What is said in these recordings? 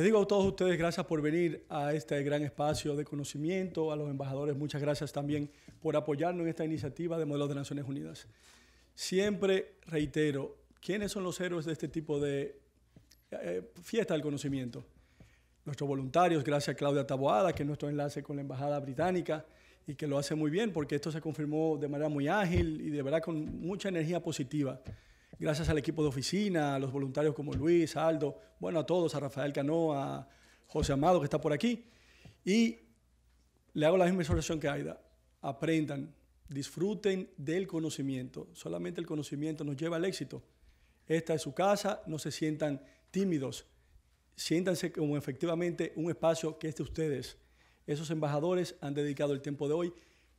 Les digo a todos ustedes gracias por venir a este gran espacio de conocimiento, a los embajadores muchas gracias también por apoyarnos en esta iniciativa de Modelos de Naciones Unidas. Siempre reitero, ¿quiénes son los héroes de este tipo de fiesta del conocimiento? Nuestros voluntarios, gracias a Claudia Taboada, que es nuestro enlace con la Embajada Británica y que lo hace muy bien porque esto se confirmó de manera muy ágil y de verdad con mucha energía positiva. Gracias al equipo de oficina, a los voluntarios como Luis, Aldo, bueno, a todos, a Rafael Cano, a José Amado, que está por aquí. Y le hago la misma exhortación que Aida. Aprendan, disfruten del conocimiento. Solamente el conocimiento nos lleva al éxito. Esta es su casa, no se sientan tímidos. Siéntanse como efectivamente un espacio que es de ustedes. Esos embajadores han dedicado el tiempo de hoy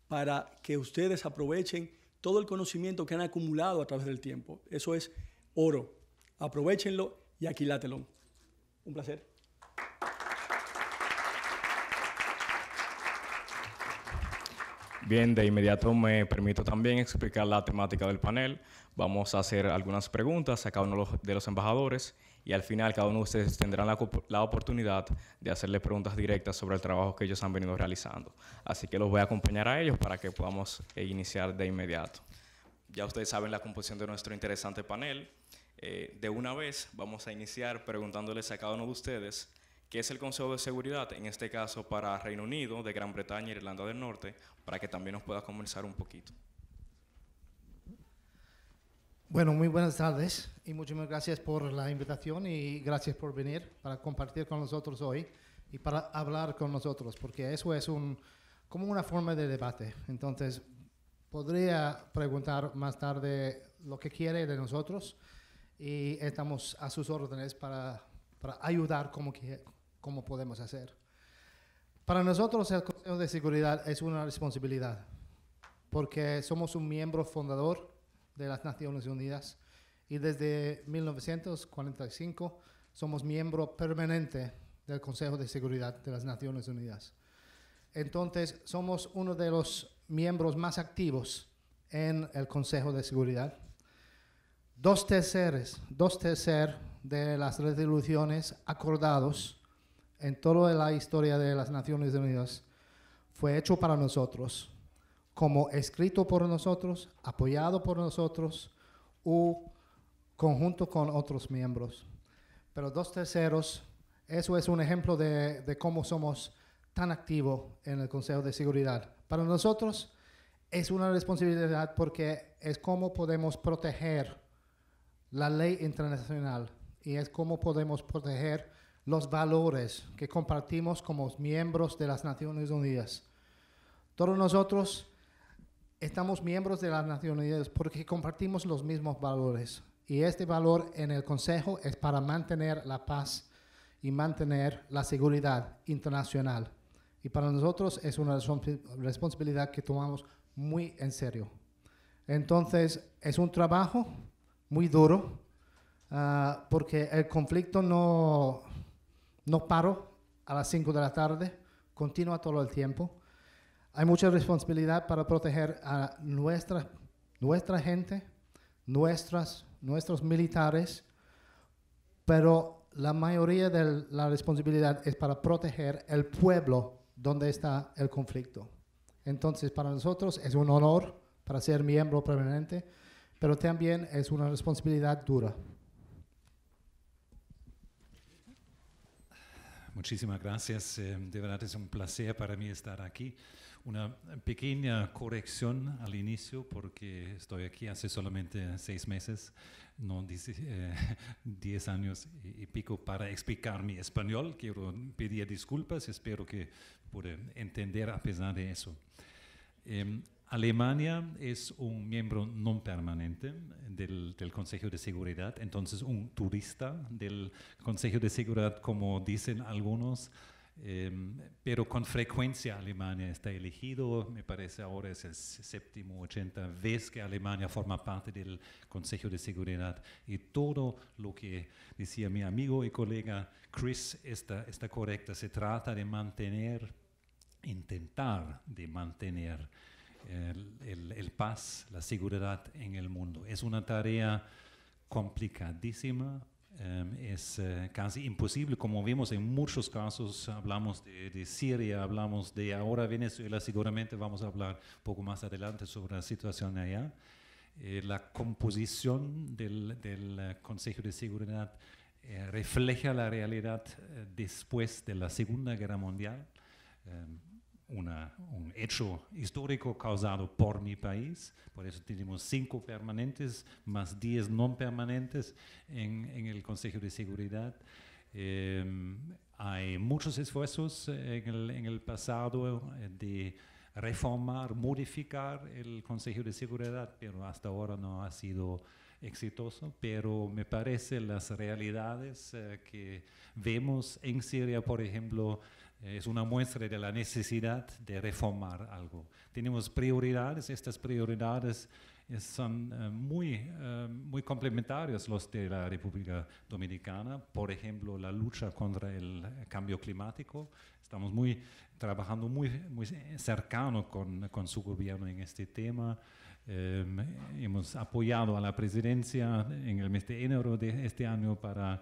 para que ustedes aprovechen todo el conocimiento que han acumulado a través del tiempo. Eso es oro. Aprovéchenlo y aquilátelo. Un placer. Bien, de inmediato me permito también explicar la temática del panel. Vamos a hacer algunas preguntas a cada uno de los embajadores y al final cada uno de ustedes tendrán la oportunidad de hacerle preguntas directas sobre el trabajo que ellos han venido realizando. Así que los voy a acompañar a ellos para que podamos iniciar de inmediato. Ya ustedes saben la composición de nuestro interesante panel. De una vez vamos a iniciar preguntándoles a cada uno de ustedes qué es el Consejo de Seguridad, en este caso para Reino Unido, de Gran Bretaña e Irlanda del Norte, para que también nos pueda conversar un poquito. Bueno, muy buenas tardes y muchas gracias por la invitación y gracias por venir para compartir con nosotros hoy y para hablar con nosotros, porque eso es como una forma de debate. Entonces, podría preguntar más tarde lo que quiere de nosotros y estamos a sus órdenes para ayudar como podemos hacer. Para nosotros el Consejo de Seguridad es una responsabilidad porque somos un miembro fundador de las Naciones Unidas y desde 1945 somos miembro permanente del Consejo de Seguridad de las Naciones Unidas. Entonces somos uno de los miembros más activos en el Consejo de Seguridad. Dos terceros de las resoluciones acordados en toda la historia de las Naciones Unidas fue hecho para nosotros, como escrito por nosotros, apoyado por nosotros o conjunto con otros miembros. Pero dos terceros, eso es un ejemplo de cómo somos tan activos en el Consejo de Seguridad. Para nosotros es una responsabilidad porque es cómo podemos proteger la ley internacional y es cómo podemos proteger los valores que compartimos como miembros de las Naciones Unidas. Todos nosotros estamos miembros de las Naciones Unidas porque compartimos los mismos valores y este valor en el Consejo es para mantener la paz y mantener la seguridad internacional. Y para nosotros es una responsabilidad que tomamos muy en serio. Entonces, es un trabajo muy duro porque el conflicto no paró a las 5 de la tarde, continúa todo el tiempo. Hay mucha responsabilidad para proteger a nuestra gente, nuestros militares, pero la mayoría de la responsabilidad es para proteger el pueblo donde está el conflicto. Entonces, para nosotros es un honor para ser miembro permanente, pero también es una responsabilidad dura. Muchísimas gracias. De verdad es un placer para mí estar aquí. Una pequeña corrección al inicio, porque estoy aquí hace solamente 6 meses, no 10 años y pico, para explicar mi español. Quiero pedir disculpas, espero que pueda entender a pesar de eso. Alemania es un miembro no permanente del Consejo de Seguridad, entonces un turista del Consejo de Seguridad, como dicen algunos, pero con frecuencia Alemania está elegido. Me parece ahora es el 7ª o 80ª vez que Alemania forma parte del Consejo de Seguridad y todo lo que decía mi amigo y colega Chris está correcto. Se trata de intentar de mantener el paz, la seguridad en el mundo. Es una tarea complicadísima, es casi imposible, como vimos en muchos casos. Hablamos de Siria, hablamos de ahora Venezuela, seguramente vamos a hablar un poco más adelante sobre la situación allá. La composición del Consejo de Seguridad refleja la realidad después de la Segunda Guerra Mundial, un hecho histórico causado por mi país. Por eso tenemos 5 permanentes más 10 no permanentes en el Consejo de Seguridad. Hay muchos esfuerzos en el pasado de reformar, modificar el Consejo de Seguridad, pero hasta ahora no ha sido exitoso. Pero me parece las realidades que vemos en Siria, por ejemplo, es una muestra de la necesidad de reformar algo. Tenemos prioridades, estas prioridades son muy complementarias los de la República Dominicana. Por ejemplo, la lucha contra el cambio climático. Estamos trabajando muy cercano con su gobierno en este tema. Hemos apoyado a la presidencia en el mes de enero de este año para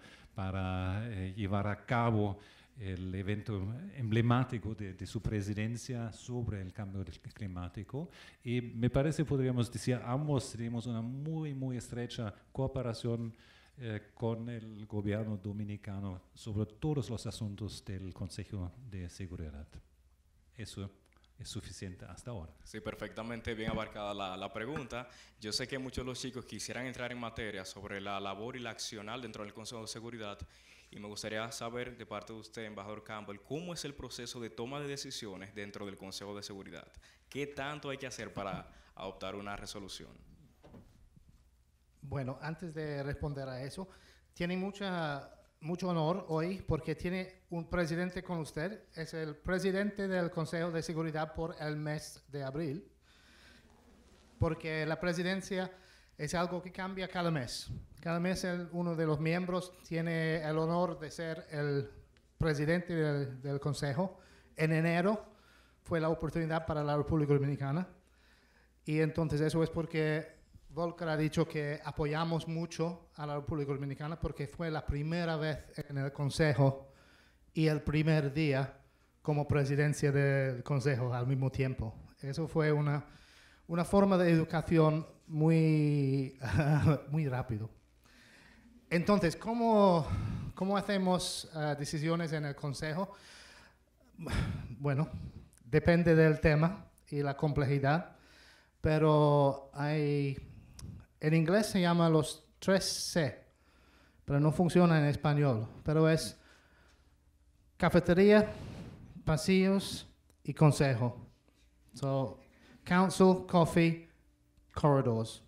llevar a cabo el evento emblemático de su presidencia sobre el cambio climático. Y me parece, podríamos decir, ambos tenemos una muy estrecha cooperación con el gobierno dominicano sobre todos los asuntos del Consejo de Seguridad. Eso es suficiente hasta ahora. Sí, perfectamente bien abarcada la pregunta. Yo sé que muchos de los chicos quisieran entrar en materia sobre la labor y la accional dentro del Consejo de Seguridad, y me gustaría saber de parte de usted, embajador Campbell, cómo es el proceso de toma de decisiones dentro del Consejo de Seguridad. ¿Qué tanto hay que hacer para adoptar una resolución? Bueno, antes de responder a eso, tiene mucho honor hoy porque tiene un presidente con usted. Es el presidente del Consejo de Seguridad por el mes de abril, porque la presidencia es algo que cambia cada mes. Cada mes uno de los miembros tiene el honor de ser el presidente del Consejo. En enero fue la oportunidad para la República Dominicana. Y entonces eso es porque Volker ha dicho que apoyamos mucho a la República Dominicana porque fue la primera vez en el Consejo y el primer día como presidencia del Consejo al mismo tiempo. Eso fue una forma de educación muy rápido. Entonces, ¿cómo hacemos decisiones en el Consejo? Bueno, depende del tema y la complejidad, pero en inglés se llama los 3C, pero no funciona en español, pero es cafetería, pasillos y consejo. So, council, coffee, corridors.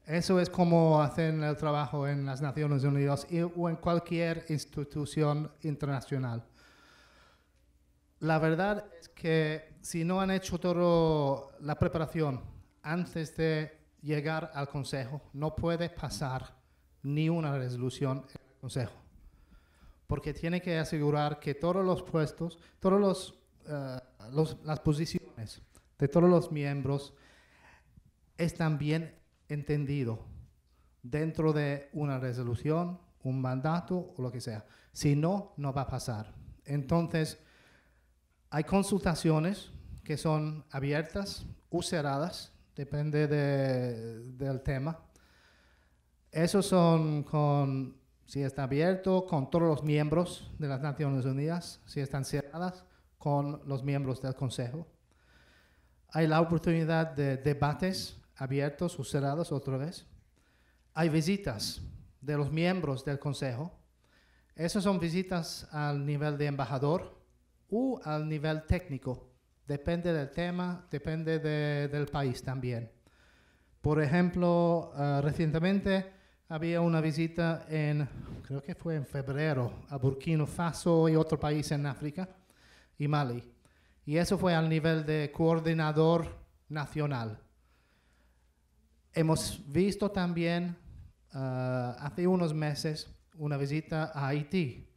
Eso es como hacen el trabajo en las Naciones Unidas o en cualquier institución internacional. La verdad es que si no han hecho toda la preparación antes de llegar al Consejo, no puede pasar ni una resolución en el Consejo. Porque tiene que asegurar que todos los puestos, las posiciones de todos los miembros están bien entendidos dentro de una resolución, un mandato o lo que sea. Si no, no va a pasar. Entonces, hay consultaciones que son abiertas o cerradas, depende del tema. Esos son si está abierto, con todos los miembros de las Naciones Unidas, si están cerradas, con los miembros del Consejo. Hay la oportunidad de debates abiertos o cerrados otra vez. Hay visitas de los miembros del Consejo. Esas son visitas al nivel de embajador o al nivel técnico. Depende del tema, depende del país también. Por ejemplo, recientemente había una visita creo que fue en febrero, a Burkina Faso y otro país en África, y Mali. Y eso fue al nivel de coordinador nacional. Hemos visto también hace unos meses una visita a Haití,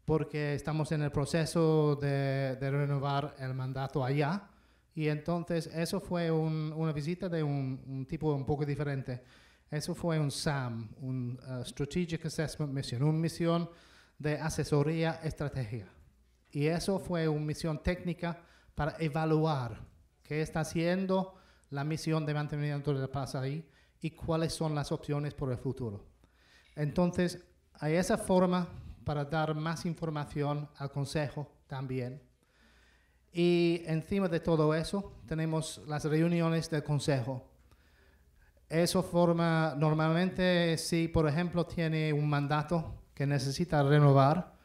porque estamos en el proceso de renovar el mandato allá, y entonces eso fue una visita de un tipo un poco diferente. Eso fue un SAM, un Strategic Assessment Mission, una misión de asesoría estratégica. Y eso fue una misión técnica para evaluar qué está haciendo la misión de mantenimiento de la paz ahí y cuáles son las opciones por el futuro. Entonces, hay esa forma para dar más información al Consejo también. Y encima de todo eso, tenemos las reuniones del Consejo. Eso forma, normalmente, si por ejemplo tiene un mandato que necesita renovar,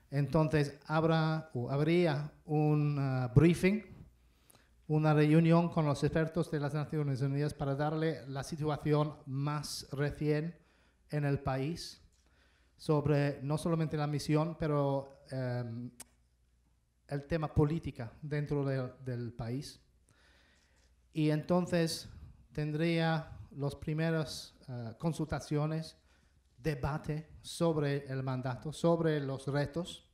entonces habría un briefing, una reunión con los expertos de las Naciones Unidas para darle la situación más recién en el país sobre no solamente la misión, pero el tema política dentro del país. Y entonces tendría las primeras consultaciones, debate sobre el mandato, sobre los retos,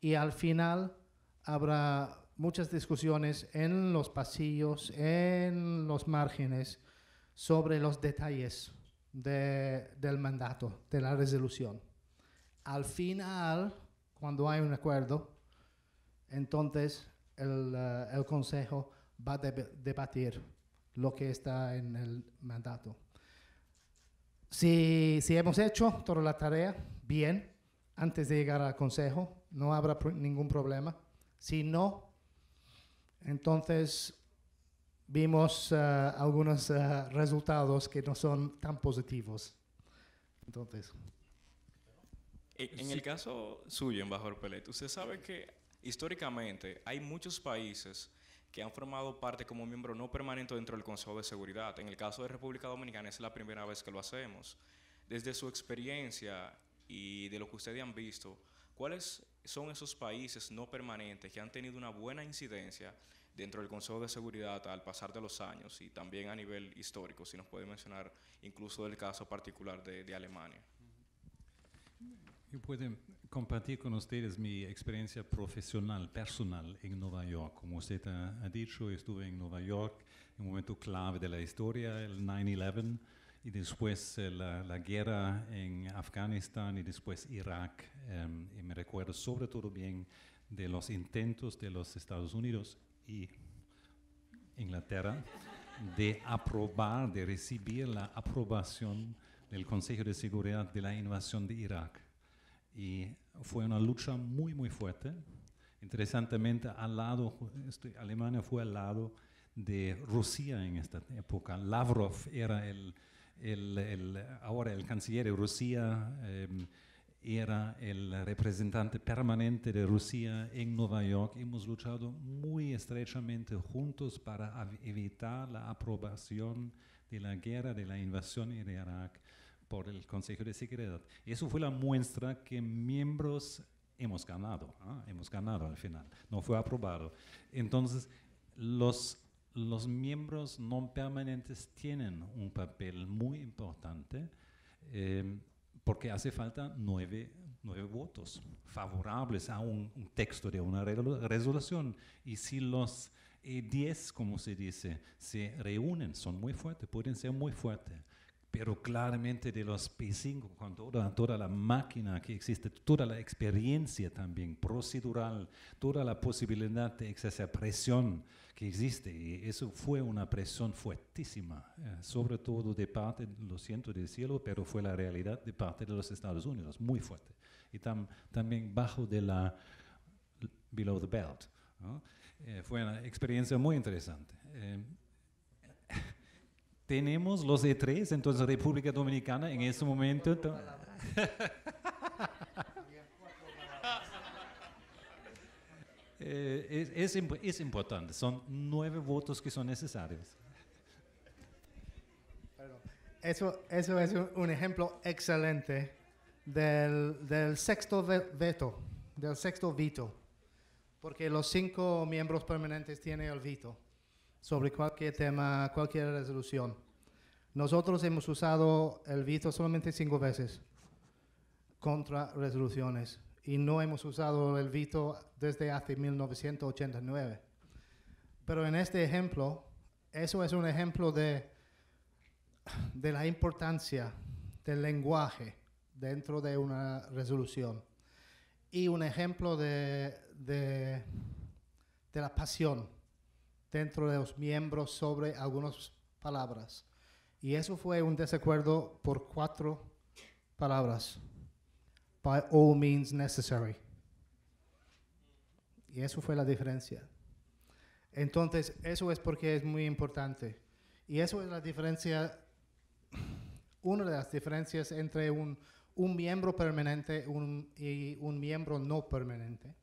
y al final habrá muchas discusiones en los pasillos, en los márgenes, sobre los detalles del mandato, de la resolución. Al final, cuando hay un acuerdo, entonces el Consejo va a debatir lo que está en el mandato. Si hemos hecho toda la tarea bien, antes de llegar al Consejo, no habrá ningún problema. Si no, entonces vimos algunos resultados que no son tan positivos. Entonces, en el caso suyo, embajador Pelet, usted sabe que históricamente hay muchos países que han formado parte como miembro no permanente dentro del Consejo de Seguridad. En el caso de República Dominicana es la primera vez que lo hacemos. Desde su experiencia y de lo que ustedes han visto, ¿cuáles son esos países no permanentes que han tenido una buena incidencia dentro del Consejo de Seguridad al pasar de los años y también a nivel histórico? Si nos puede mencionar incluso el caso particular de Alemania. Yo puedo compartir con ustedes mi experiencia profesional, personal en Nueva York. Como usted ha dicho, estuve en Nueva York en un momento clave de la historia, el 9/11, y después la guerra en Afganistán y después Irak. Y me recuerdo sobre todo bien de los intentos de los Estados Unidos y Inglaterra de aprobar, de recibir la aprobación del Consejo de Seguridad de la invasión de Irak. Y fue una lucha muy, muy fuerte. Interesantemente, Alemania fue al lado de Rusia en esta época. Lavrov era ahora el canciller de Rusia, era el representante permanente de Rusia en Nueva York. Hemos luchado muy estrechamente juntos para evitar la aprobación de la guerra, de la invasión de Irak por el Consejo de Seguridad. Y eso fue la muestra que miembros hemos ganado al final, no fue aprobado. Entonces, los miembros no permanentes tienen un papel muy importante porque hace falta 9 votos favorables a un texto de una resolución. Y si los 10, como se dice, se reúnen, son muy fuertes, pueden ser muy fuertes. Pero claramente de los P5, con toda la máquina que existe, toda la experiencia también procedural, toda la posibilidad de ejercer presión que existe, y eso fue una presión fuertísima, sobre todo de parte, lo siento decirlo, pero fue la realidad de parte de los Estados Unidos, muy fuerte. Y también bajo de la below the belt, ¿no? Fue una experiencia muy interesante. Tenemos los E3, entonces República Dominicana en ese momento. Es importante, son 9 votos que son necesarios. Eso es un ejemplo excelente del sexto veto, porque los 5 miembros permanentes tienen el veto sobre cualquier tema, cualquier resolución. Nosotros hemos usado el veto solamente 5 veces contra resoluciones y no hemos usado el veto desde hace 1989. Pero en este ejemplo, eso es un ejemplo de de la importancia del lenguaje dentro de una resolución y un ejemplo de la pasión dentro de los miembros sobre algunas palabras. Y eso fue un desacuerdo por 4 palabras. By all means necessary. Y eso fue la diferencia. Entonces, eso es porque es muy importante. Y eso es la diferencia, una de las diferencias entre un miembro permanente y un miembro no permanente.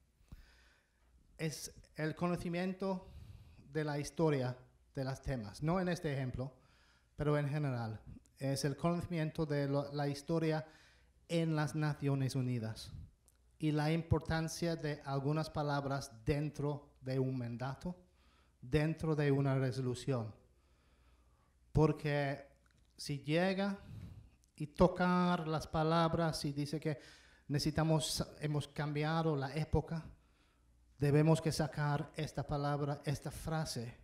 Es el conocimiento de la historia de los temas. No en este ejemplo, pero en general. Es el conocimiento de la historia en las Naciones Unidas y la importancia de algunas palabras dentro de un mandato, dentro de una resolución. Porque si llega y tocar las palabras y dice que hemos cambiado la época, debemos que sacar esta palabra, esta frase.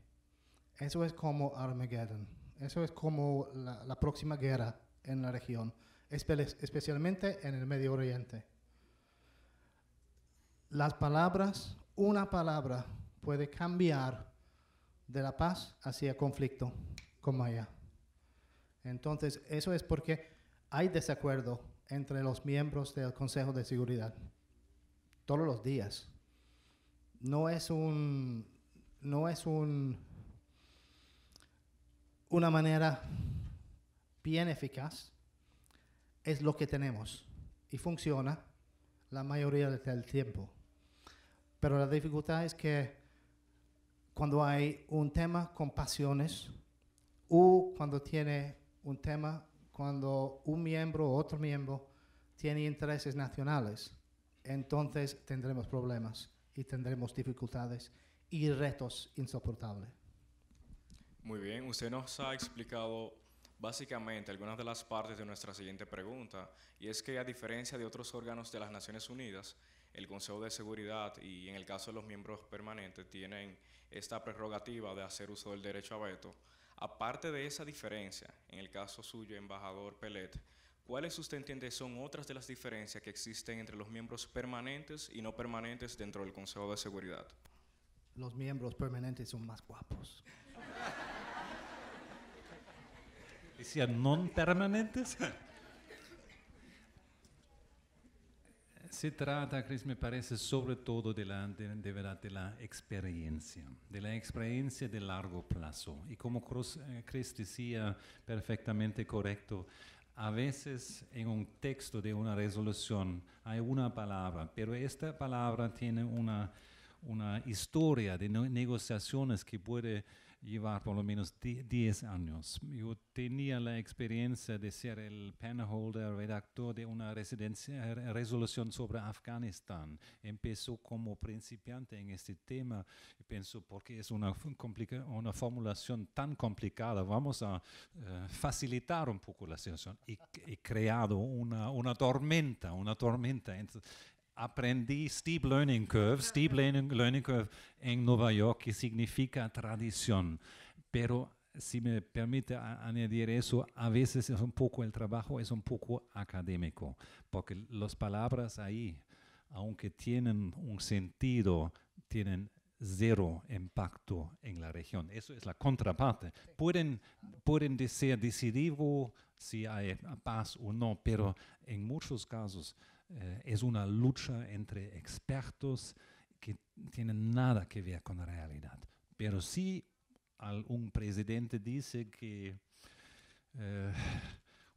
Eso es como Armageddon. Eso es como la próxima guerra en la región, especialmente en el Medio Oriente. Las palabras, una palabra puede cambiar de la paz hacia conflicto, como allá. Entonces, eso es porque hay desacuerdo entre los miembros del Consejo de Seguridad todos los días. No es una manera bien eficaz, es lo que tenemos y funciona la mayoría del tiempo. Pero la dificultad es que cuando hay un tema con pasiones o cuando tiene un tema, cuando un miembro o otro miembro tiene intereses nacionales, entonces tendremos problemas y tendremos dificultades y retos insoportables. Muy bien, usted nos ha explicado básicamente algunas de las partes de nuestra siguiente pregunta, y es que a diferencia de otros órganos de las Naciones Unidas, el Consejo de Seguridad y en el caso de los miembros permanentes tienen esta prerrogativa de hacer uso del derecho a veto. Aparte de esa diferencia, en el caso suyo, embajador Pellet, ¿cuáles usted entiende son otras de las diferencias que existen entre los miembros permanentes y no permanentes dentro del Consejo de Seguridad? Los miembros permanentes son más guapos. ¿Decía non permanentes? Se trata, Chris, me parece, sobre todo de la experiencia de largo plazo. Y como Chris decía perfectamente correcto, a veces en un texto de una resolución hay una palabra, pero esta palabra tiene una historia de negociaciones que puede llevar por lo menos 10 años. Yo tenía la experiencia de ser el penholder, redactor de una resolución sobre Afganistán. Empezó como principiante en este tema y pensó, porque es una formulación tan complicada, vamos a facilitar un poco la situación. Y he creado una tormenta. Entonces, aprendí steep learning curve en Nueva York, que significa tradición. Pero si me permite añadir eso, a veces el trabajo es un poco académico, porque las palabras ahí, aunque tienen un sentido, tienen 0 impacto en la región. Eso es la contraparte. Pueden ser decisivos si hay paz o no, pero en muchos casos es una lucha entre expertos que tienen nada que ver con la realidad. Pero si un presidente dice que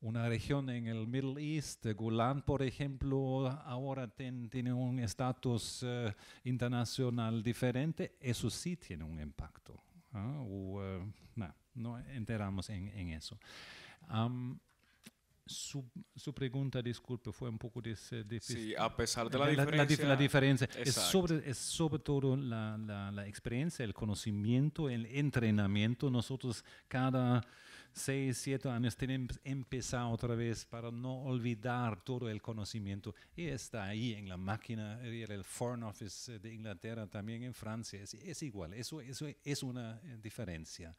una región en el Middle East, Golán, por ejemplo, ahora tiene un estatus internacional diferente, eso sí tiene un impacto. No enteramos en eso. Su pregunta, disculpe, fue un poco difícil. Sí, a pesar de la diferencia. La diferencia es sobre todo la experiencia, el conocimiento, el entrenamiento. Nosotros cada 6, 7 años tenemos que empezar otra vez para no olvidar todo el conocimiento. Y está ahí en la máquina, el Foreign Office de Inglaterra, también en Francia. Es igual, eso es una diferencia.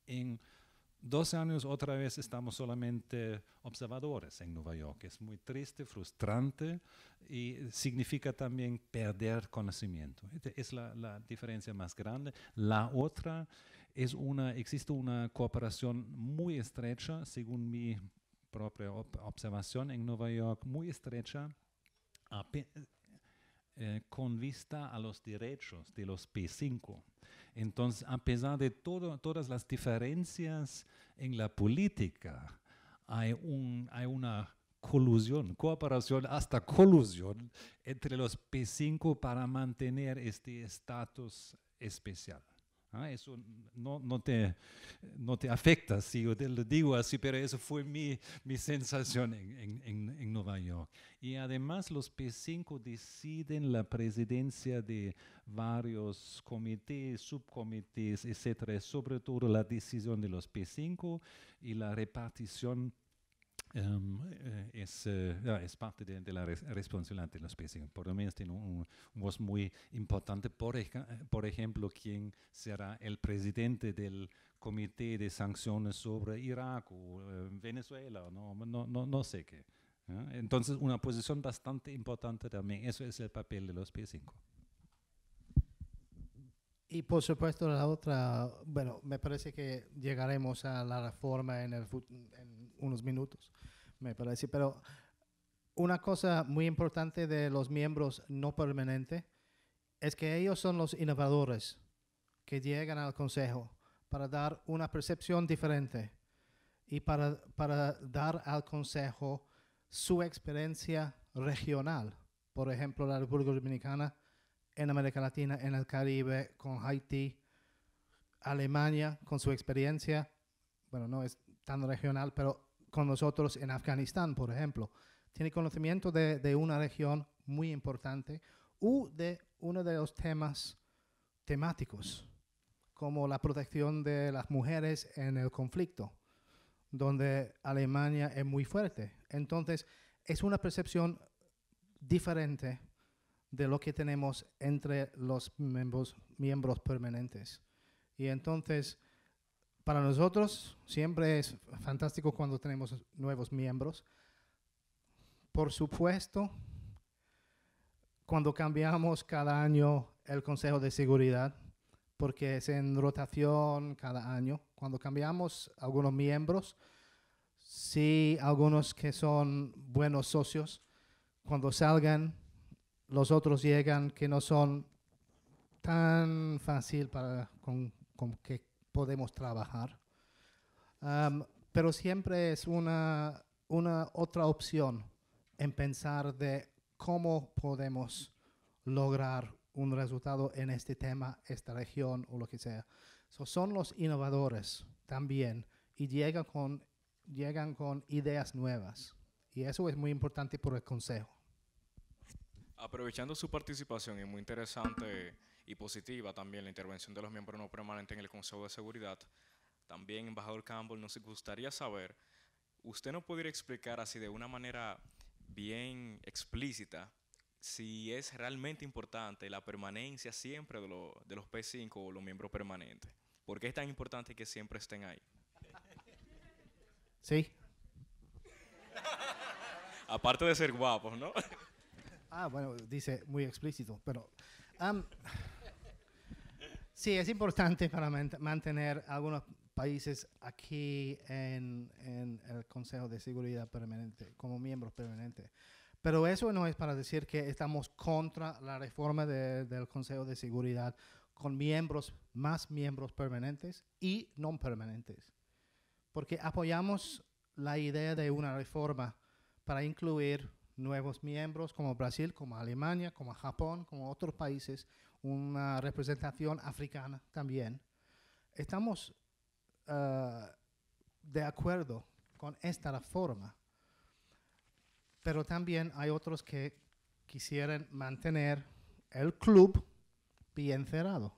En 12 años otra vez estamos solamente observadores en Nueva York. Es muy triste, frustrante y significa también perder conocimiento. Esta es la diferencia más grande. La otra es existe una cooperación muy estrecha, según mi propia observación en Nueva York, muy estrecha, con vista a los derechos de los P5. Entonces, a pesar de todas las diferencias en la política, hay una cooperación, hasta colusión entre los P5 para mantener este estatus especial. Eso no te afecta si yo te lo digo así, pero eso fue mi sensación en Nueva York. Y además los P5 deciden la presidencia de varios comités, subcomités, etcétera. Sobre todo la decisión de los P5 y la repartición es parte de la responsabilidad de los P5. Por lo menos tiene un voz muy importante. Por ejemplo, quién será el presidente del Comité de Sanciones sobre Irak o Venezuela, no sé qué. Entonces, una posición bastante importante también. Eso es el papel de los P5. Y por supuesto la otra, bueno, me parece que llegaremos a la reforma en unos minutos, me parece, pero una cosa muy importante de los miembros no permanentes es que ellos son los innovadores que llegan al Consejo para dar una percepción diferente y para dar al Consejo su experiencia regional. Por ejemplo, la República Dominicana, en América Latina, en el Caribe, con Haití, Alemania, con su experiencia, bueno, no es tan regional, pero con nosotros en Afganistán, por ejemplo, tiene conocimiento de una región muy importante u de uno de los temas temáticos, como la protección de las mujeres en el conflicto, donde Alemania es muy fuerte. Entonces, es una percepción diferente de lo que tenemos entre los miembros permanentes. Y entonces, para nosotros siempre es fantástico cuando tenemos nuevos miembros. Por supuesto, cuando cambiamos cada año el Consejo de Seguridad, porque es en rotación cada año, cuando cambiamos algunos miembros, sí, algunos que son buenos socios, cuando salgan, los otros llegan que no son tan fácil con que podemos trabajar. Pero siempre es una otra opción en pensar de cómo podemos lograr un resultado en este tema, esta región o lo que sea. Son los innovadores también y llegan con ideas nuevas. Y eso es muy importante por el Consejo. Aprovechando su participación, y muy interesante y positiva también la intervención de los miembros no permanentes en el Consejo de Seguridad, también, embajador Campbell, nos gustaría saber, ¿usted nos podría explicar así de una manera bien explícita si es realmente importante la permanencia siempre de los P5 o los miembros permanentes? ¿Por qué es tan importante que siempre estén ahí? Sí. Aparte de ser guapos, ¿no? Bueno, dice muy explícito, pero sí, es importante para mantener algunos países aquí en el Consejo de Seguridad Permanente, como miembros permanentes. Pero eso no es para decir que estamos contra la reforma del Consejo de Seguridad con más miembros permanentes y no permanentes. Porque apoyamos la idea de una reforma para incluir nuevos miembros como Brasil, como Alemania, como Japón, como otros países, una representación africana también. Estamos de acuerdo con esta reforma, pero también hay otros que quisieran mantener el club bien cerrado.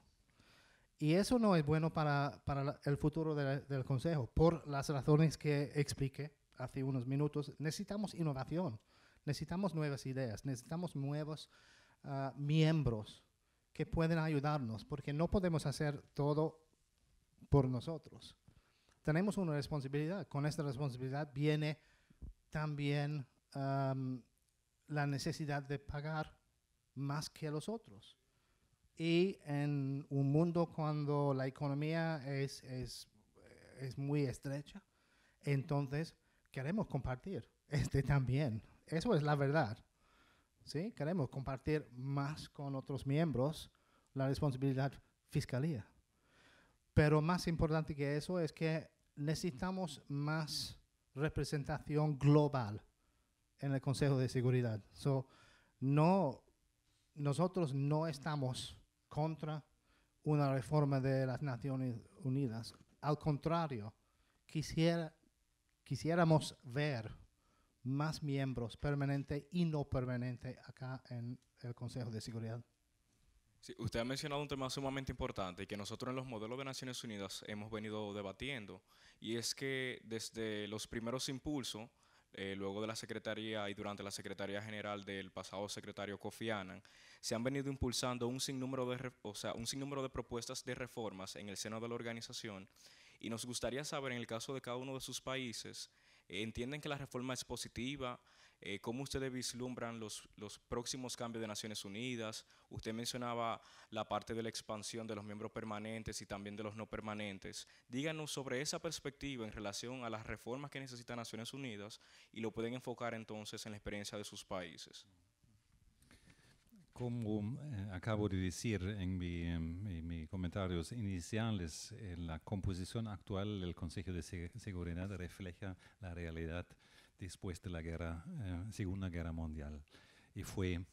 Y eso no es bueno para el futuro del Consejo, por las razones que expliqué hace unos minutos. Necesitamos innovación. Necesitamos nuevas ideas, necesitamos nuevos miembros que pueden ayudarnos, porque no podemos hacer todo por nosotros. tenemos una responsabilidad. Con esta responsabilidad viene también la necesidad de pagar más que los otros. Y en un mundo cuando la economía es muy estrecha, entonces queremos compartir también. Eso es la verdad. ¿Sí? Queremos compartir más con otros miembros la responsabilidad fiscalía. Pero más importante que eso es que necesitamos más representación global en el Consejo de Seguridad. Nosotros no estamos contra una reforma de las Naciones Unidas. Al contrario, quisiéramos ver más miembros permanentes y no permanentes acá en el Consejo de Seguridad. Sí, usted ha mencionado un tema sumamente importante y que nosotros en los modelos de Naciones Unidas hemos venido debatiendo, y es que desde los primeros impulsos, luego de la Secretaría y durante la Secretaría General del pasado secretario Kofi Annan, se han venido impulsando un sinnúmero de propuestas de reformas en el seno de la organización, y nos gustaría saber, en el caso de cada uno de sus países, ¿entienden que la reforma es positiva? ¿Cómo ustedes vislumbran los próximos cambios de Naciones Unidas? Usted mencionaba la parte de la expansión de los miembros permanentes y también de los no permanentes. Díganos sobre esa perspectiva en relación a las reformas que necesita Naciones Unidas, y lo pueden enfocar entonces en la experiencia de sus países. Como acabo de decir en mis comentarios iniciales, la composición actual del Consejo de Seguridad refleja la realidad después de la Segunda Guerra Mundial, y fue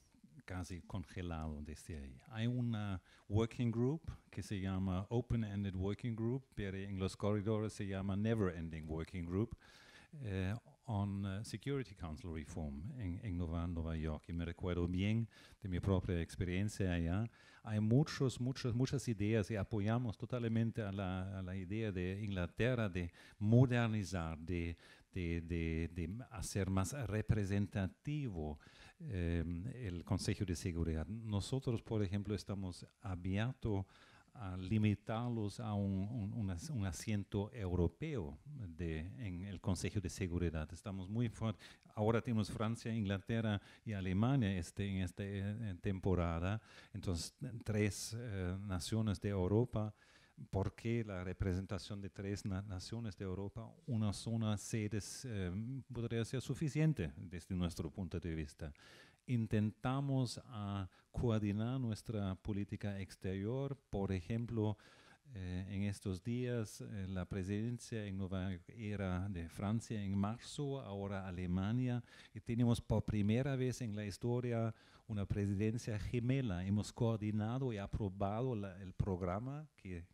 casi congelado desde ahí. Hay una working group que se llama Open-Ended Working Group, pero en los corredores se llama Never-Ending Working Group, on Security Council Reform en Nueva York. Y me recuerdo bien de mi propia experiencia allá. Hay muchas ideas, y apoyamos totalmente a la idea de Inglaterra de modernizar, de hacer más representativo el Consejo de Seguridad. Nosotros, por ejemplo, estamos abiertos a limitarlos a un asiento europeo en el Consejo de Seguridad. Estamos muy fuertes. Ahora tenemos Francia, Inglaterra y Alemania en esta temporada. Entonces, 3 naciones de Europa. ¿Por qué la representación de 3 naciones de Europa? Una zona sedes podría ser suficiente desde nuestro punto de vista. Intentamos coordinar nuestra política exterior. Por ejemplo, en estos días la presidencia en Nueva York era de Francia en marzo, ahora Alemania, y tenemos por primera vez en la historia una presidencia gemela. Hemos coordinado y aprobado el programa, que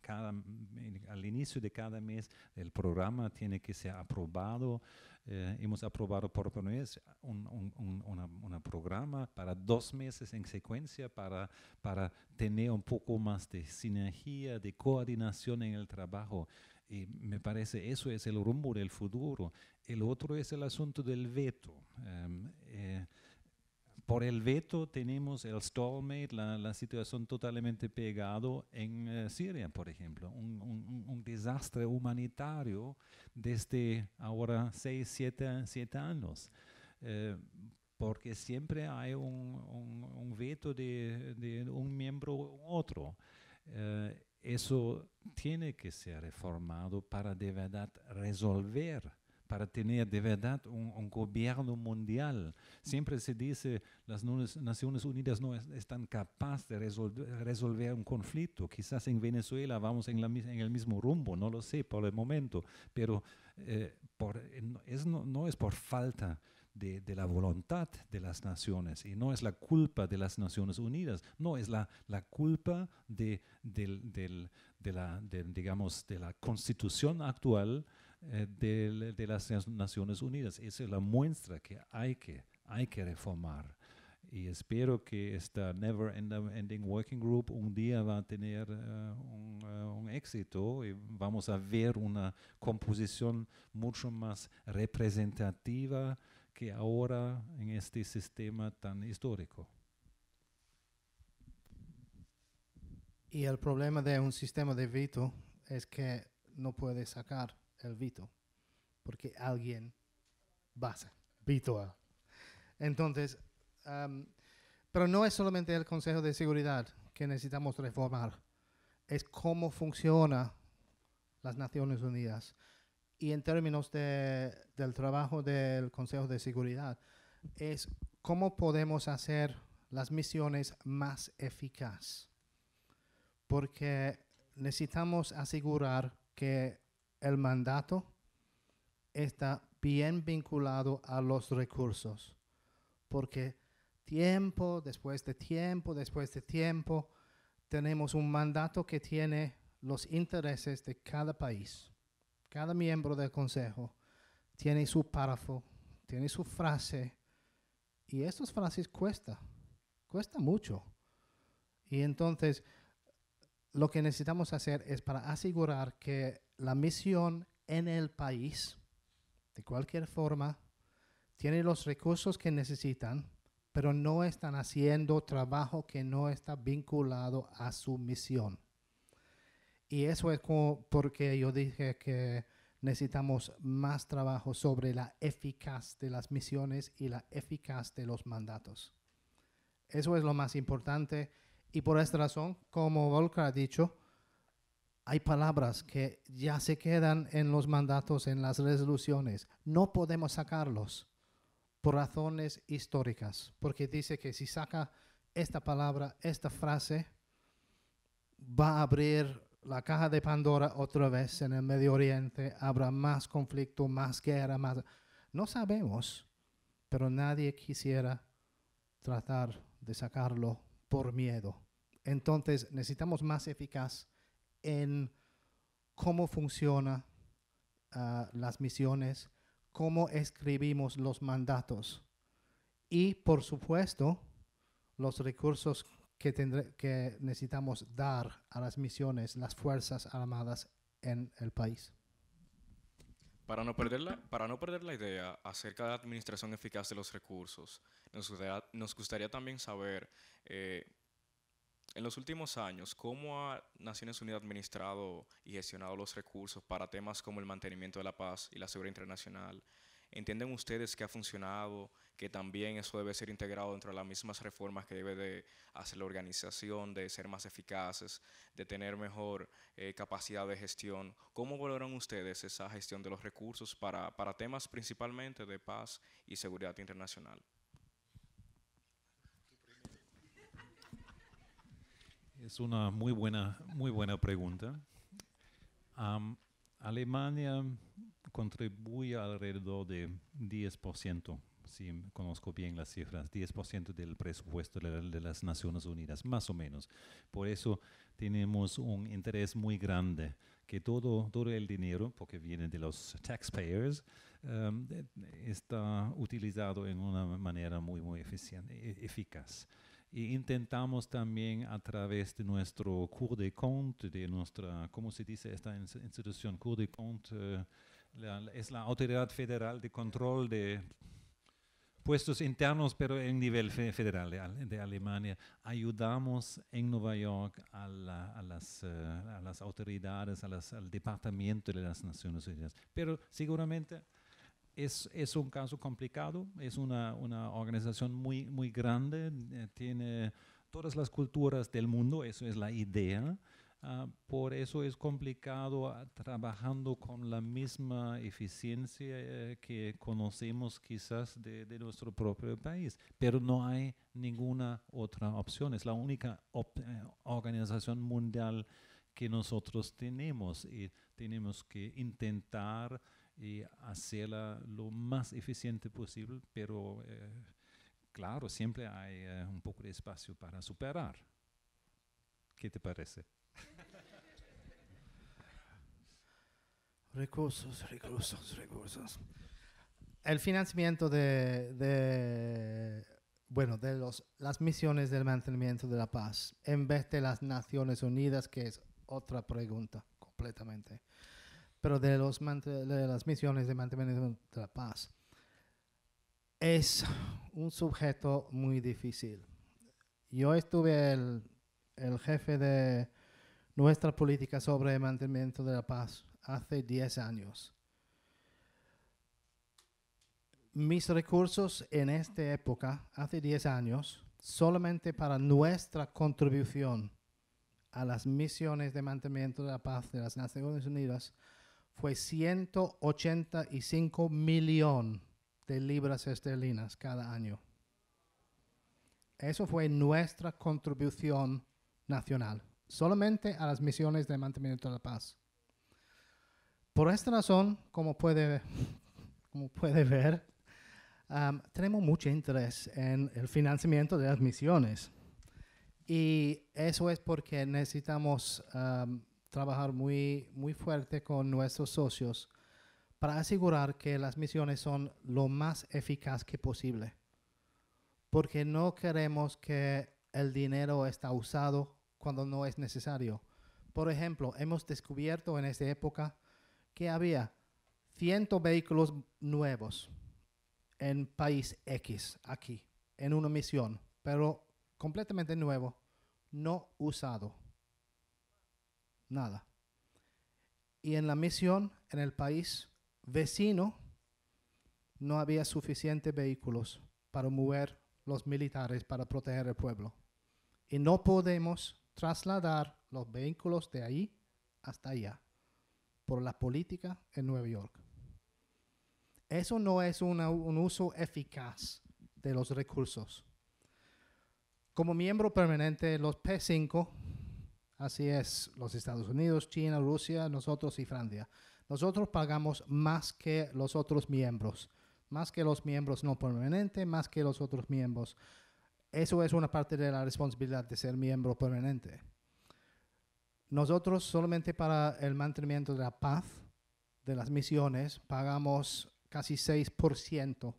al inicio de cada mes el programa tiene que ser aprobado. Hemos aprobado por primera vez un programa para 2 meses en secuencia para tener un poco más de sinergia, de coordinación en el trabajo. Y me parece eso es el rumbo del futuro. El otro es el asunto del veto. Por el veto tenemos el stalemate, la situación totalmente pegado en Siria, por ejemplo, un desastre humanitario desde ahora 6-7 años, porque siempre hay un veto de un miembro u otro. Eso tiene que ser reformado para de verdad resolver, para tener de verdad un gobierno mundial. Siempre se dice las Naciones Unidas no están capaces de resolver un conflicto. Quizás en Venezuela vamos en el mismo rumbo, no lo sé por el momento, pero no es por falta de la voluntad de las naciones, y no es la culpa de las Naciones Unidas, no es la culpa de la constitución actual de las Naciones Unidas. Esa es la muestra que hay que reformar. Y espero que esta Never Ending Working Group un día va a tener un éxito, y vamos a ver una composición mucho más representativa que ahora en este sistema tan histórico. Y el problema de un sistema de veto es que no puede sacar el veto, porque alguien vetoa. Entonces, pero no es solamente el Consejo de Seguridad que necesitamos reformar, es cómo funciona las Naciones Unidas. Y en términos del trabajo del Consejo de Seguridad, es cómo podemos hacer las misiones más eficaces. Porque necesitamos asegurar que el mandato está bien vinculado a los recursos. Porque tiempo después de tiempo, tenemos un mandato que tiene los intereses de cada país. Cada miembro del Consejo tiene su párrafo, tiene su frase, y estas frases cuesta mucho. Y entonces, lo que necesitamos hacer es para asegurar que la misión en el país, de cualquier forma, tiene los recursos que necesitan, pero no están haciendo trabajo que no está vinculado a su misión. Y eso es porque yo dije que necesitamos más trabajo sobre la eficacia de las misiones y la eficacia de los mandatos. Eso es lo más importante. Y por esta razón, como Volker ha dicho, hay palabras que ya se quedan en los mandatos, en las resoluciones. No podemos sacarlos por razones históricas, porque dice que si saca esta palabra, esta frase, va a abrir la caja de Pandora otra vez en el Medio Oriente, habrá más conflicto, más guerra, más... No sabemos, pero nadie quisiera tratar de sacarlo por miedo. Entonces necesitamos más eficaz en cómo funcionan las misiones, cómo escribimos los mandatos y, por supuesto, los recursos que necesitamos dar a las misiones, las Fuerzas Armadas en el país. Para no perder la idea acerca de la administración eficaz de los recursos, nos gustaría también saber, en los últimos años, cómo ha Naciones Unidas administrado y gestionado los recursos para temas como el mantenimiento de la paz y la seguridad internacional. ¿Entienden ustedes que ha funcionado, que también eso debe ser integrado dentro de las mismas reformas que debe de hacer la organización, de ser más eficaces, de tener mejor capacidad de gestión? ¿Cómo valoran ustedes esa gestión de los recursos para temas principalmente de paz y seguridad internacional? Es una muy buena pregunta. Alemania contribuye alrededor de 10%, si conozco bien las cifras, 10% del presupuesto de las Naciones Unidas, más o menos. Por eso tenemos un interés muy grande que todo el dinero, porque viene de los taxpayers, está utilizado en una manera muy eficaz. Y intentamos también a través de nuestro Cour des Comptes, de nuestra, ¿cómo se dice esta institución? Cour des Comptes es la autoridad federal de control de puestos internos, pero en nivel federal de Alemania. Ayudamos en Nueva York a las autoridades, al Departamento de las Naciones Unidas. Pero seguramente es un caso complicado, es una organización muy grande, tiene todas las culturas del mundo, eso es la idea. Por eso es complicado trabajando con la misma eficiencia que conocemos quizás de nuestro propio país, pero no hay ninguna otra opción, es la única organización mundial que nosotros tenemos y tenemos que intentar y hacerla lo más eficiente posible, pero claro, siempre hay un poco de espacio para superar. ¿Qué te parece? Recursos. El financiamiento de las misiones del mantenimiento de la paz, en vez de las Naciones Unidas, que es otra pregunta completamente, pero de las misiones de mantenimiento de la paz, es un sujeto muy difícil. Yo estuve el jefe de nuestra política sobre el mantenimiento de la paz hace 10 años. Mis recursos en esta época, hace 10 años, solamente para nuestra contribución a las misiones de mantenimiento de la paz de las Naciones Unidas, fue 185 millones de libras esterlinas cada año. Eso fue nuestra contribución nacional, solamente a las misiones de mantenimiento de la paz. Por esta razón, como puede ver, tenemos mucho interés en el financiamiento de las misiones. Y eso es porque necesitamos trabajar muy fuerte con nuestros socios para asegurar que las misiones son lo más eficaz que posible. Porque no queremos que el dinero esté usado cuando no es necesario. Por ejemplo, hemos descubierto en esta época que había 100 vehículos nuevos en país X, aquí, en una misión, pero completamente nuevo, no usado. Nada. Y en la misión, en el país vecino, no había suficientes vehículos para mover los militares para proteger el pueblo. Y no podemos trasladar los vehículos de ahí hasta allá por la política en Nueva York. Eso no es un uso eficaz de los recursos. Como miembro permanente de los P5, así es, los Estados Unidos, China, Rusia, nosotros y Francia, nosotros pagamos más que los otros miembros, más que los miembros no permanentes, más que los otros miembros. Eso es una parte de la responsabilidad de ser miembro permanente. Nosotros solamente para el mantenimiento de la paz de las misiones pagamos casi 6%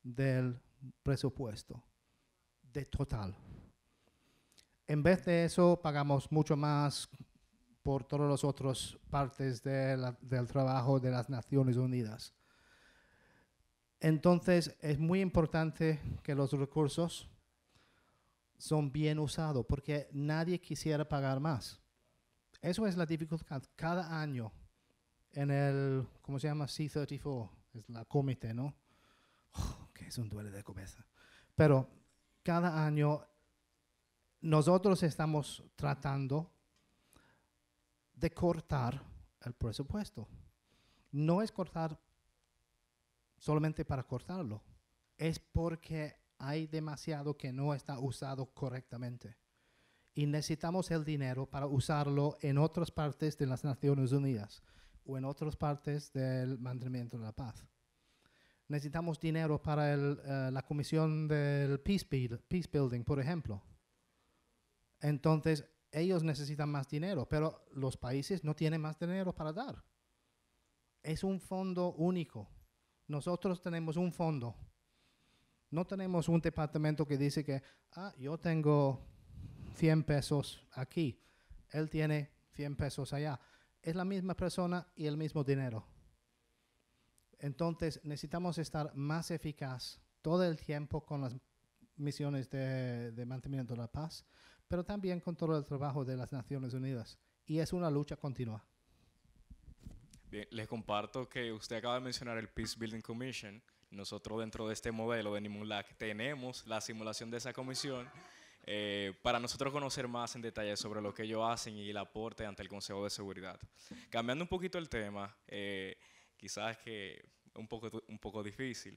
del presupuesto de total. En vez de eso, pagamos mucho más por todas las otras partes del trabajo de las Naciones Unidas. Entonces, es muy importante que los recursos son bien usados, porque nadie quisiera pagar más. Eso es la dificultad. Cada año, en el, ¿cómo se llama? C-34, es la comité, ¿no? Que es un duelo de cabeza. Pero cada año nosotros estamos tratando de cortar el presupuesto. No es cortar solamente para cortarlo, es porque hay demasiado que no está usado correctamente. Y necesitamos el dinero para usarlo en otras partes de las Naciones Unidas o en otras partes del mantenimiento de la paz. Necesitamos dinero para la comisión del peace building, por ejemplo. Entonces, ellos necesitan más dinero, pero los países no tienen más dinero para dar. Es un fondo único. Nosotros tenemos un fondo. No tenemos un departamento que dice que, yo tengo 100 pesos aquí, él tiene 100 pesos allá. Es la misma persona y el mismo dinero. Entonces, necesitamos estar más eficaz todo el tiempo con las misiones de mantenimiento de la paz, pero también con todo el trabajo de las Naciones Unidas. Y es una lucha continua. Bien, les comparto que usted acaba de mencionar el Peace Building Commission. Nosotros dentro de este modelo de NIMULAC tenemos la simulación de esa comisión para nosotros conocer más en detalle sobre lo que ellos hacen y el aporte ante el Consejo de Seguridad. Cambiando un poquito el tema, quizás que un poco difícil.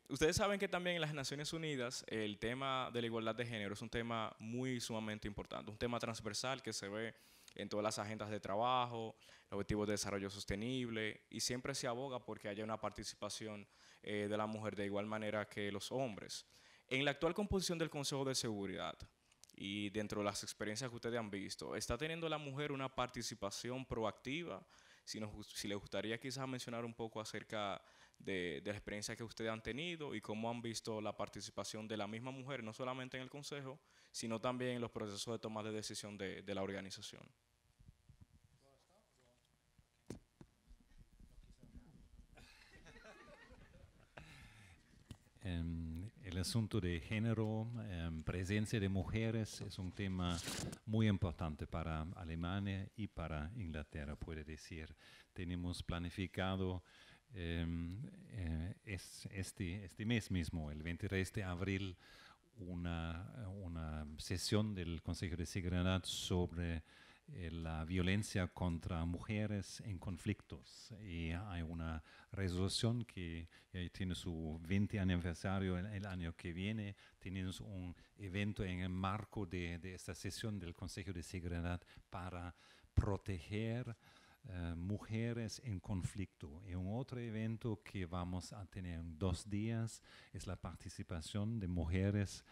Ustedes saben que también en las Naciones Unidas el tema de la igualdad de género es un tema sumamente importante, un tema transversal que se ve en todas las agendas de trabajo, los objetivos de desarrollo sostenible, y siempre se aboga porque haya una participación de la mujer de igual manera que los hombres. En la actual composición del Consejo de Seguridad y dentro de las experiencias que ustedes han visto, ¿está teniendo la mujer una participación proactiva? Si les gustaría quizás mencionar un poco acerca de la experiencia que ustedes han tenido y cómo han visto la participación de la misma mujer, no solamente en el Consejo, sino también en los procesos de toma de decisión de la organización. El asunto de género, presencia de mujeres, es un tema muy importante para Alemania y para Inglaterra, puede decir. Tenemos planificado este mes mismo, el 23 de abril, una sesión del Consejo de Seguridad sobre la violencia contra mujeres en conflictos. Y hay una resolución que tiene su 20 aniversario el año que viene. Tenemos un evento en el marco de esta sesión del Consejo de Seguridad para proteger mujeres en conflicto. Y un otro evento que vamos a tener en 2 días es la participación de mujeres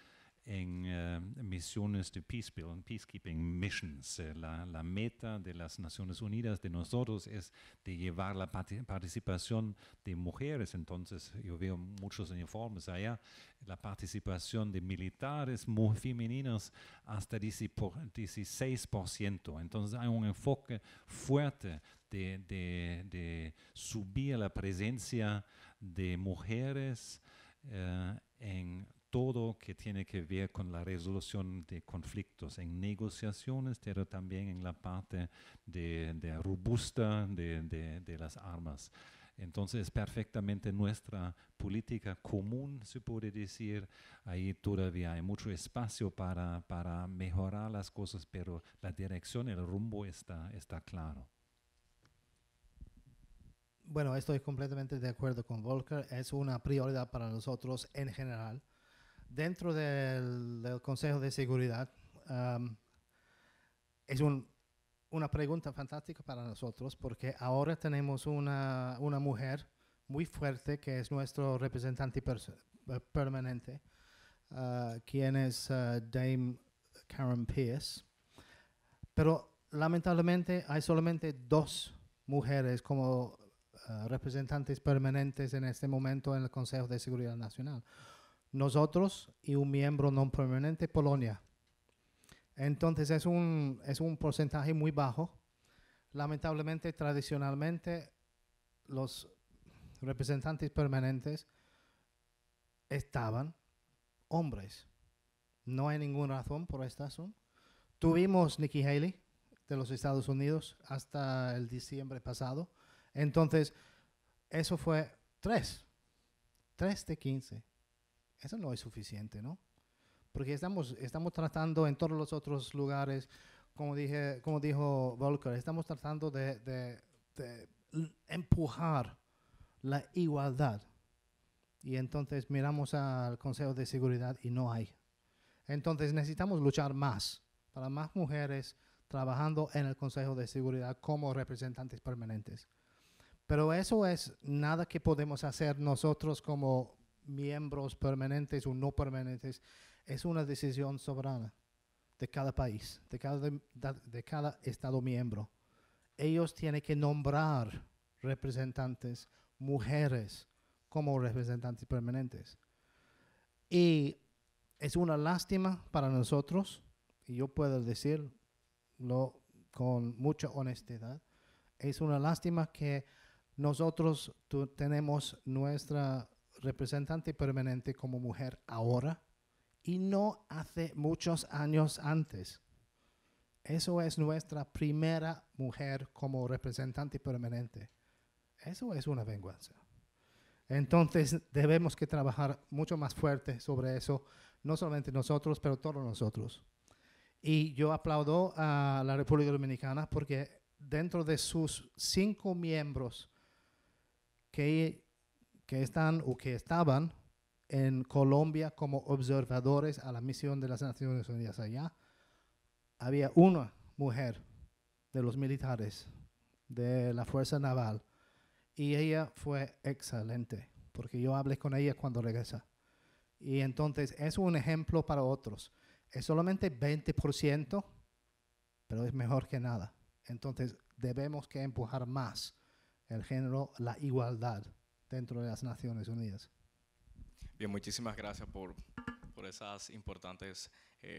en misiones de peacekeeping missions. La meta de las Naciones Unidas de nosotros es de llevar la participación de mujeres. Entonces yo veo muchos informes allá, la participación de militares muy femeninos hasta 16%. Entonces hay un enfoque fuerte de subir la presencia de mujeres en todo que tiene que ver con la resolución de conflictos, en negociaciones, pero también en la parte de robusta de las armas. Entonces, es perfectamente nuestra política común, se puede decir. Ahí todavía hay mucho espacio para mejorar las cosas, pero la dirección, el rumbo está claro. Bueno, estoy completamente de acuerdo con Volker. Es una prioridad para nosotros en general. Dentro del Consejo de Seguridad, es una pregunta fantástica para nosotros porque ahora tenemos una mujer muy fuerte que es nuestro representante permanente, quien es Dame Karen Pierce. Pero lamentablemente hay solamente 2 mujeres como representantes permanentes en este momento en el Consejo de Seguridad Nacional. Nosotros y un miembro no permanente, Polonia. Entonces es un porcentaje muy bajo. Lamentablemente, tradicionalmente, los representantes permanentes estaban hombres. No hay ninguna razón por esta razón. Tuvimos Nikki Haley de los Estados Unidos hasta el diciembre pasado. Entonces, eso fue 3 de 15. Eso no es suficiente, ¿no? Porque estamos tratando en todos los otros lugares, como dijo Volker, estamos tratando de empujar la igualdad. Y entonces miramos al Consejo de Seguridad y no hay. Entonces necesitamos luchar más para más mujeres trabajando en el Consejo de Seguridad como representantes permanentes. Pero eso es nada que podemos hacer nosotros como miembros permanentes o no permanentes. Es una decisión soberana de cada país, de cada Estado miembro. Ellos tienen que nombrar representantes, mujeres, como representantes permanentes. Y es una lástima para nosotros, y yo puedo decirlo con mucha honestidad, es una lástima que nosotros tenemos nuestra representante permanente como mujer ahora y no hace muchos años antes. Eso es nuestra primera mujer como representante permanente. Eso es una vergüenza. Entonces debemos que trabajar mucho más fuerte sobre eso, no solamente nosotros, pero todos nosotros. Y yo aplaudo a la República Dominicana porque dentro de sus 5 miembros que están o que estaban en Colombia como observadores a la misión de las Naciones Unidas allá, había una mujer de los militares de la Fuerza Naval y ella fue excelente porque yo hablé con ella cuando regresa. Y entonces es un ejemplo para otros. Es solamente 20%, pero es mejor que nada. Entonces debemos que empujar más el género, la igualdad dentro de las Naciones Unidas. Bien, muchísimas gracias por esas importantes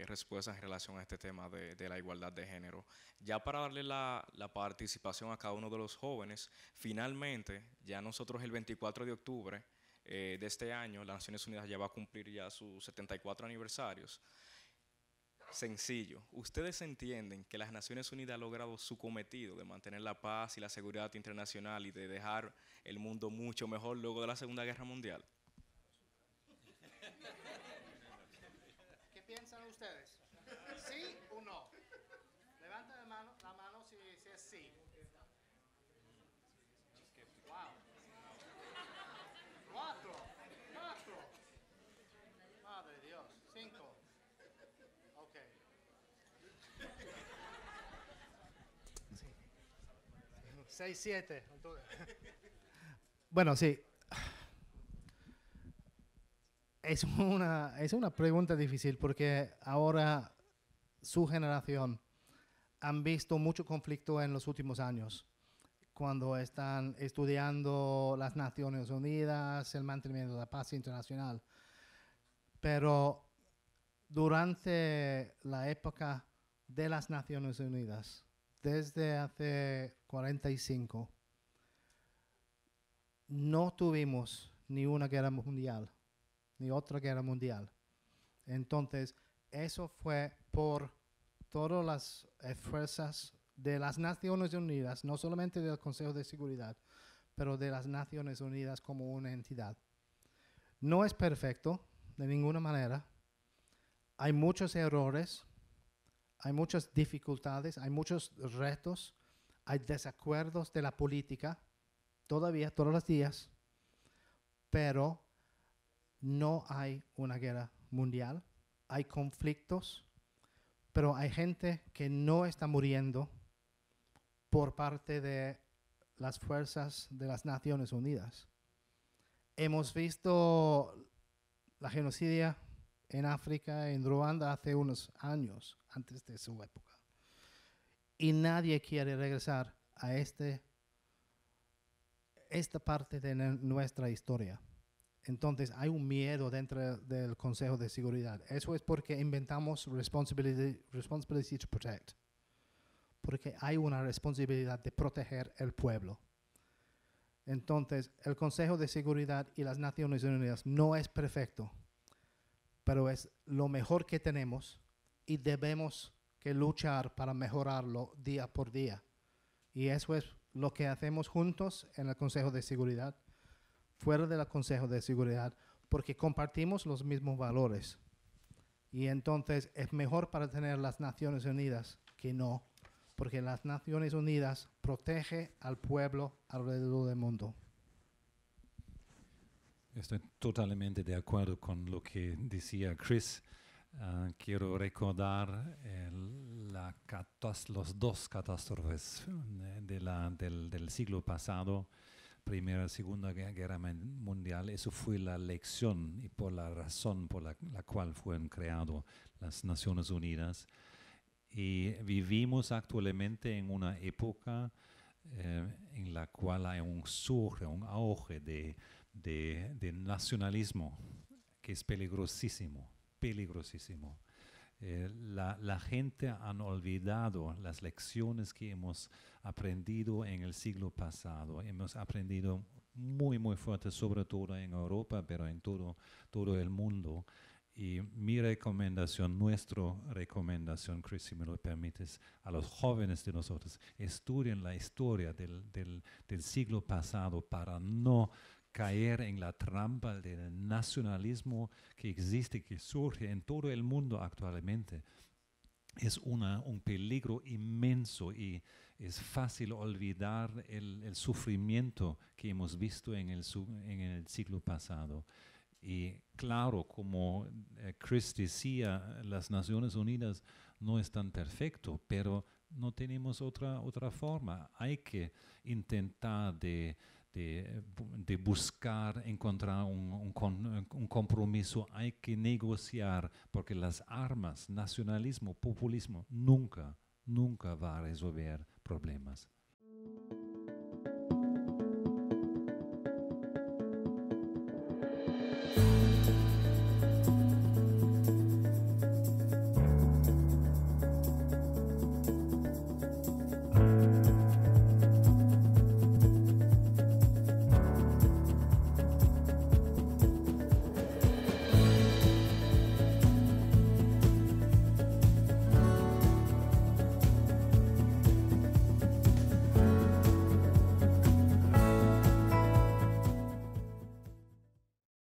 respuestas en relación a este tema de la igualdad de género. Ya para darle la participación a cada uno de los jóvenes, finalmente, ya nosotros el 24 de octubre de este año, las Naciones Unidas ya va a cumplir ya sus 74 aniversarios. Sencillo, ¿ustedes entienden que las Naciones Unidas ha logrado su cometido de mantener la paz y la seguridad internacional y de dejar el mundo mucho mejor luego de la Segunda Guerra Mundial? ¿Qué piensan ustedes? ¿Sí o no? Levanta la mano si es sí. Wow. 4. Madre de Dios. 5. Ok. Sí. 6, 7. Bueno, sí. Es una pregunta difícil porque ahora su generación han visto mucho conflicto en los últimos años, cuando están estudiando las Naciones Unidas, el mantenimiento de la paz internacional. Pero durante la época de las Naciones Unidas, desde hace 45, no tuvimos ni una guerra mundial, ni otra guerra mundial. Entonces, eso fue por todas las fuerzas de las Naciones Unidas, no solamente del Consejo de Seguridad, pero de las Naciones Unidas como una entidad. No es perfecto, de ninguna manera. Hay muchos errores, hay muchas dificultades, hay muchos retos, hay desacuerdos de la política, todavía, todos los días, pero no hay una guerra mundial, hay conflictos, pero hay gente que no está muriendo por parte de las fuerzas de las Naciones Unidas. Hemos visto la genocidio en África, en Ruanda, hace unos años, antes de su época. Y nadie quiere regresar a esta parte de nuestra historia. Entonces, hay un miedo dentro del Consejo de Seguridad. Eso es porque inventamos responsibility to protect. Porque hay una responsabilidad de proteger el pueblo. Entonces, el Consejo de Seguridad y las Naciones Unidas no es perfecto, pero es lo mejor que tenemos y debemos que luchar para mejorarlo día por día. Y eso es lo que hacemos juntos en el Consejo de Seguridad, fuera del Consejo de Seguridad, porque compartimos los mismos valores. Y entonces es mejor para tener las Naciones Unidas que no, porque las Naciones Unidas protege al pueblo alrededor del mundo. Estoy totalmente de acuerdo con lo que decía Chris. Quiero recordar los dos catástrofes del siglo pasado, Primera y Segunda Guerra Mundial. Eso fue la lección y por la razón por la cual fueron creadas las Naciones Unidas. Y vivimos actualmente en una época en la cual hay un auge de nacionalismo que es peligrosísimo. La gente ha olvidado las lecciones que hemos aprendido en el siglo pasado. Hemos aprendido muy, muy fuerte, sobre todo en Europa, pero en todo el mundo. Y nuestra recomendación, Chris, si me lo permites, a los jóvenes de nosotros, estudien la historia del siglo pasado para no caer en la trampa del nacionalismo que existe, que surge en todo el mundo actualmente. Es un peligro inmenso y es fácil olvidar el sufrimiento que hemos visto en el siglo pasado. Y claro, como Chris decía, las Naciones Unidas no están perfectas, pero no tenemos otra forma. Hay que intentar de buscar, encontrar un compromiso. Hay que negociar, porque las armas, nacionalismo, populismo, nunca va a resolver problemas.